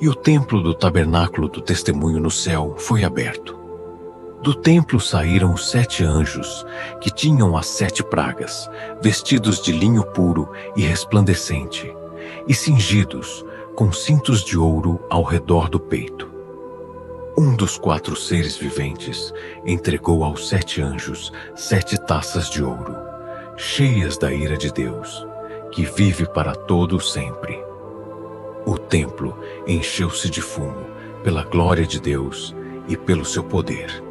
e o templo do tabernáculo do testemunho no céu foi aberto. Do templo saíram os 7 anjos, que tinham as 7 pragas, vestidos de linho puro e resplandecente, e cingidos com cintos de ouro ao redor do peito. Um dos 4 seres viventes entregou aos 7 anjos 7 taças de ouro, cheias da ira de Deus, que vive para todo sempre. O templo encheu-se de fumo pela glória de Deus e pelo seu poder.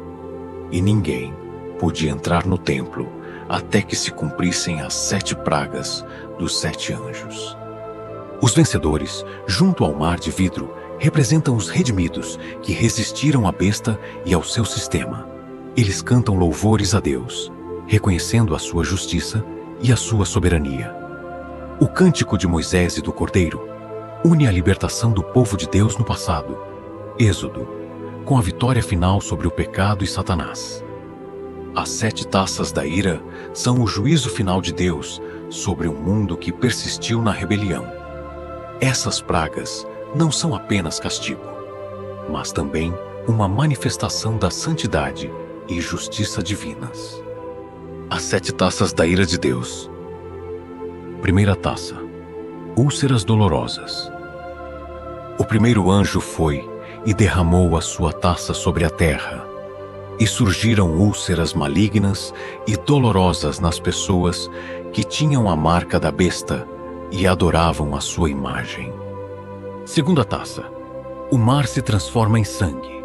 E ninguém podia entrar no templo até que se cumprissem as 7 pragas dos 7 anjos. Os vencedores, junto ao mar de vidro, representam os redimidos que resistiram à besta e ao seu sistema. Eles cantam louvores a Deus, reconhecendo a sua justiça e a sua soberania. O cântico de Moisés e do Cordeiro une a libertação do povo de Deus no passado, Êxodo, com a vitória final sobre o pecado e Satanás. As 7 taças da ira são o juízo final de Deus sobre um mundo que persistiu na rebelião. Essas pragas não são apenas castigo, mas também uma manifestação da santidade e justiça divinas. As 7 taças da ira de Deus. Primeira taça: úlceras dolorosas. O primeiro anjo foi e derramou a sua taça sobre a terra, e surgiram úlceras malignas e dolorosas nas pessoas que tinham a marca da besta e adoravam a sua imagem. Segunda taça: o mar se transforma em sangue.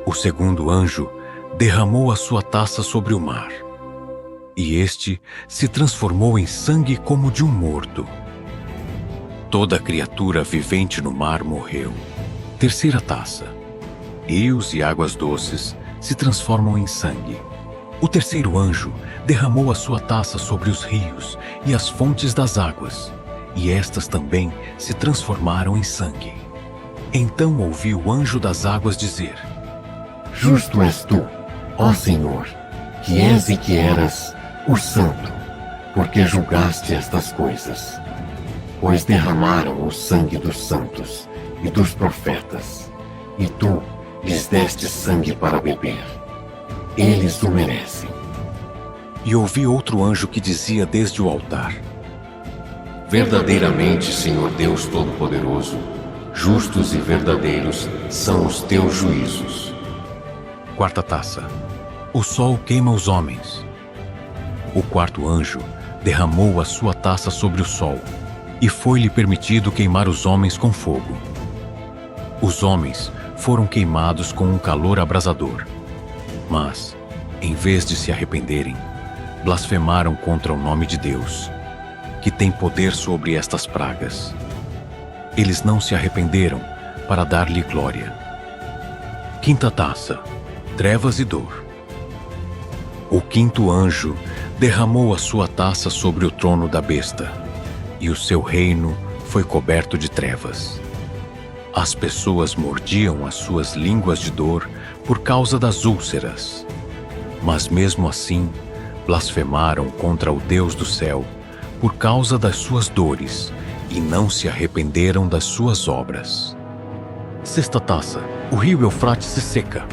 O segundo anjo derramou a sua taça sobre o mar, e este se transformou em sangue como de um morto. Toda criatura vivente no mar morreu. Terceira taça: rios e águas doces se transformam em sangue. O terceiro anjo derramou a sua taça sobre os rios e as fontes das águas, e estas também se transformaram em sangue. Então ouvi o anjo das águas dizer: Justo és tu, ó Senhor, que és e que eras o Santo, porque julgaste estas coisas. Pois derramaram o sangue dos santos e dos profetas, e tu lhes deste sangue para beber. Eles o merecem. E ouvi outro anjo que dizia desde o altar: Verdadeiramente, Senhor Deus Todo-Poderoso, justos e verdadeiros são os teus juízos. Quarta taça: o sol queima os homens. O quarto anjo derramou a sua taça sobre o sol, e foi-lhe permitido queimar os homens com fogo. Os homens foram queimados com um calor abrasador, mas, em vez de se arrependerem, blasfemaram contra o nome de Deus, que tem poder sobre estas pragas. Eles não se arrependeram para dar-lhe glória. Quinta taça: trevas e dor. O quinto anjo derramou a sua taça sobre o trono da besta, e o seu reino foi coberto de trevas. As pessoas mordiam as suas línguas de dor por causa das úlceras, mas mesmo assim blasfemaram contra o Deus do céu por causa das suas dores e não se arrependeram das suas obras. Sexta taça: o rio Eufrates se seca.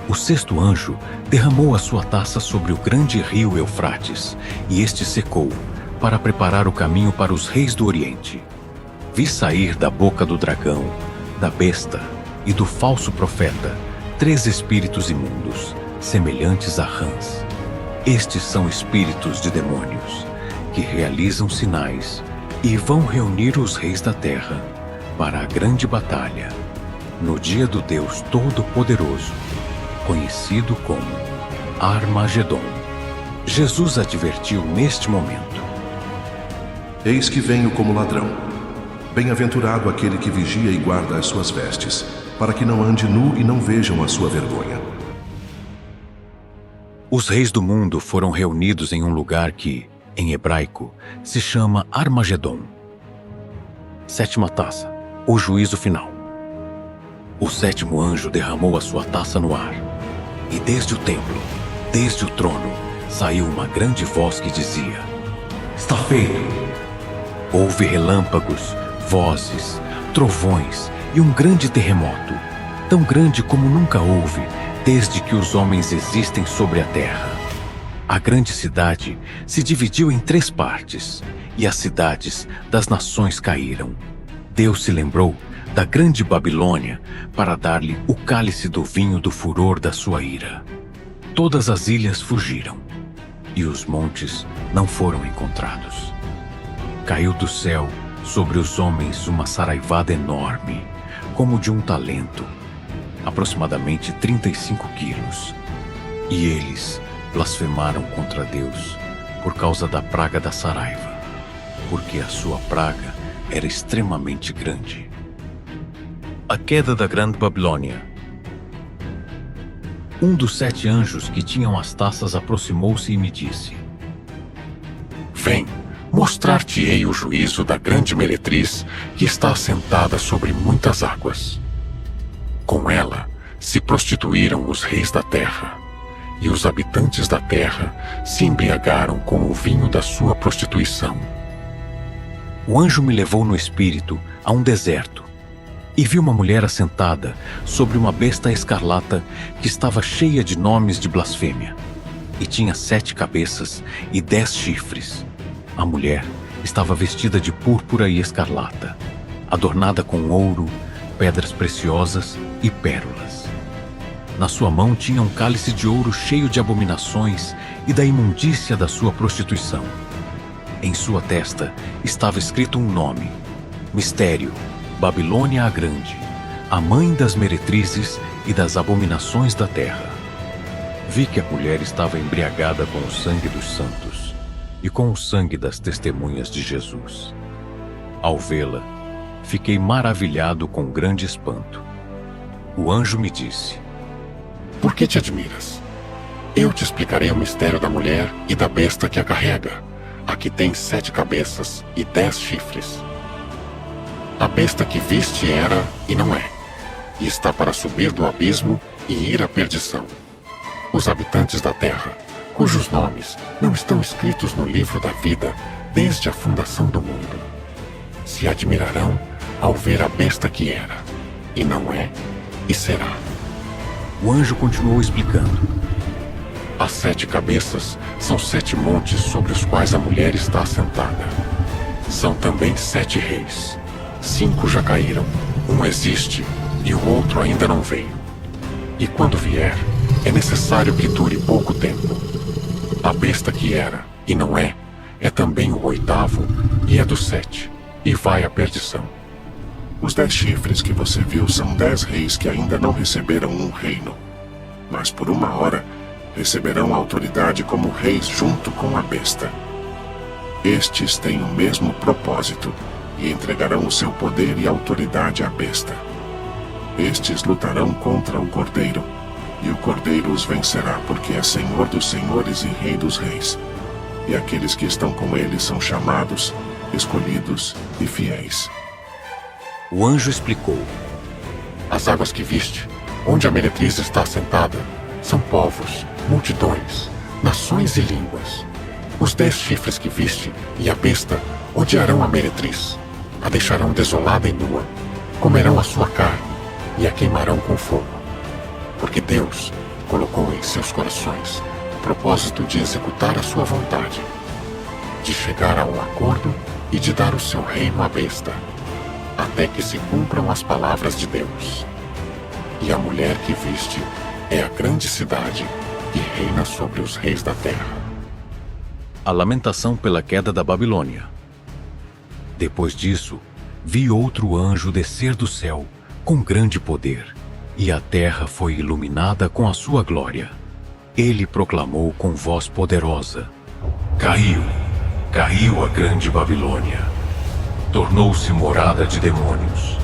O sexto anjo derramou a sua taça sobre o grande rio Eufrates, e este secou, para preparar o caminho para os reis do Oriente. Vi sair da boca do dragão, da besta e do falso profeta 3 espíritos imundos, semelhantes a rãs. Estes são espíritos de demônios, que realizam sinais e vão reunir os reis da terra para a grande batalha, no dia do Deus Todo-Poderoso, conhecido como Armagedon. Jesus advertiu neste momento: Eis que venho como ladrão. Bem-aventurado aquele que vigia e guarda as suas vestes, para que não ande nu e não vejam a sua vergonha. Os reis do mundo foram reunidos em um lugar que, em hebraico, se chama Armagedon. Sétima taça: o juízo final. O sétimo anjo derramou a sua taça no ar, e desde o templo, desde o trono, saiu uma grande voz que dizia: Está feito! Houve relâmpagos, vozes, trovões e um grande terremoto, tão grande como nunca houve desde que os homens existem sobre a terra. A grande cidade se dividiu em 3 partes, e as cidades das nações caíram. Deus se lembrou da grande Babilônia para dar-lhe o cálice do vinho do furor da sua ira. Todas as ilhas fugiram, e os montes não foram encontrados. Caiu do céu sobre os homens uma saraivada enorme, como de um talento, aproximadamente 35 quilos. E eles blasfemaram contra Deus por causa da praga da saraiva, porque a sua praga era extremamente grande. A queda da Grande Babilônia. Um dos 7 anjos que tinham as taças aproximou-se e me disse: Vem, mostrar-te-ei o juízo da grande meretriz que está assentada sobre muitas águas. Com ela se prostituíram os reis da terra, e os habitantes da terra se embriagaram com o vinho da sua prostituição. O anjo me levou no espírito a um deserto, e vi uma mulher assentada sobre uma besta escarlata que estava cheia de nomes de blasfêmia, e tinha 7 cabeças e 10 chifres. A mulher estava vestida de púrpura e escarlata, adornada com ouro, pedras preciosas e pérolas. Na sua mão tinha um cálice de ouro cheio de abominações e da imundícia da sua prostituição. Em sua testa estava escrito um nome: Mistério, Babilônia a Grande, a mãe das meretrizes e das abominações da terra. Vi que a mulher estava embriagada com o sangue dos santos e com o sangue das testemunhas de Jesus. Ao vê-la, fiquei maravilhado com grande espanto. O anjo me disse: Por que te admiras? Eu te explicarei o mistério da mulher e da besta que a carrega, a que tem 7 cabeças e 10 chifres. A besta que viste era e não é, e está para subir do abismo e ir à perdição. Os habitantes da terra, cujos nomes não estão escritos no livro da vida desde a fundação do mundo, se admirarão ao ver a besta que era, e não é, e será. O anjo continuou explicando: As 7 cabeças são 7 montes sobre os quais a mulher está assentada. São também 7 reis. 5 já caíram, um existe e o outro ainda não veio. E quando vier, é necessário que dure pouco tempo. A besta que era e não é também o 8º e é do 7, e vai à perdição. Os 10 chifres que você viu são 10 reis que ainda não receberam um reino, mas por uma hora receberão autoridade como reis junto com a besta. Estes têm o mesmo propósito e entregarão o seu poder e autoridade à besta. Estes lutarão contra o Cordeiro, e o Cordeiro os vencerá, porque é Senhor dos senhores e Rei dos reis. E aqueles que estão com ele são chamados, escolhidos e fiéis. O anjo explicou: As águas que viste, onde a meretriz está assentada, são povos, multidões, nações e línguas. Os 10 chifres que viste e a besta odiarão a meretriz, a deixarão desolada e nua, comerão a sua carne e a queimarão com fogo. Porque Deus colocou em seus corações o propósito de executar a sua vontade, de chegar a um acordo e de dar o seu reino à besta, até que se cumpram as palavras de Deus. E a mulher que viste é a grande cidade que reina sobre os reis da terra. A lamentação pela queda da Babilônia. Depois disso, vi outro anjo descer do céu com grande poder, e a terra foi iluminada com a sua glória. Ele proclamou com voz poderosa: Caiu, caiu a grande Babilônia. Tornou-se morada de demônios,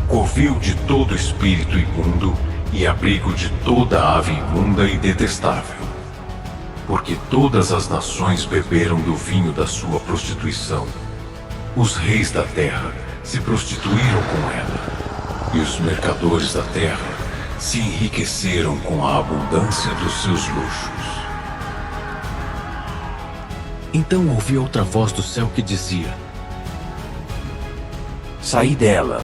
covil de todo espírito imundo e abrigo de toda ave imunda e detestável. Porque todas as nações beberam do vinho da sua prostituição. Os reis da terra se prostituíram com ela, e os mercadores da terra se enriqueceram com a abundância dos seus luxos. Então ouvi outra voz do céu que dizia: Saí dela,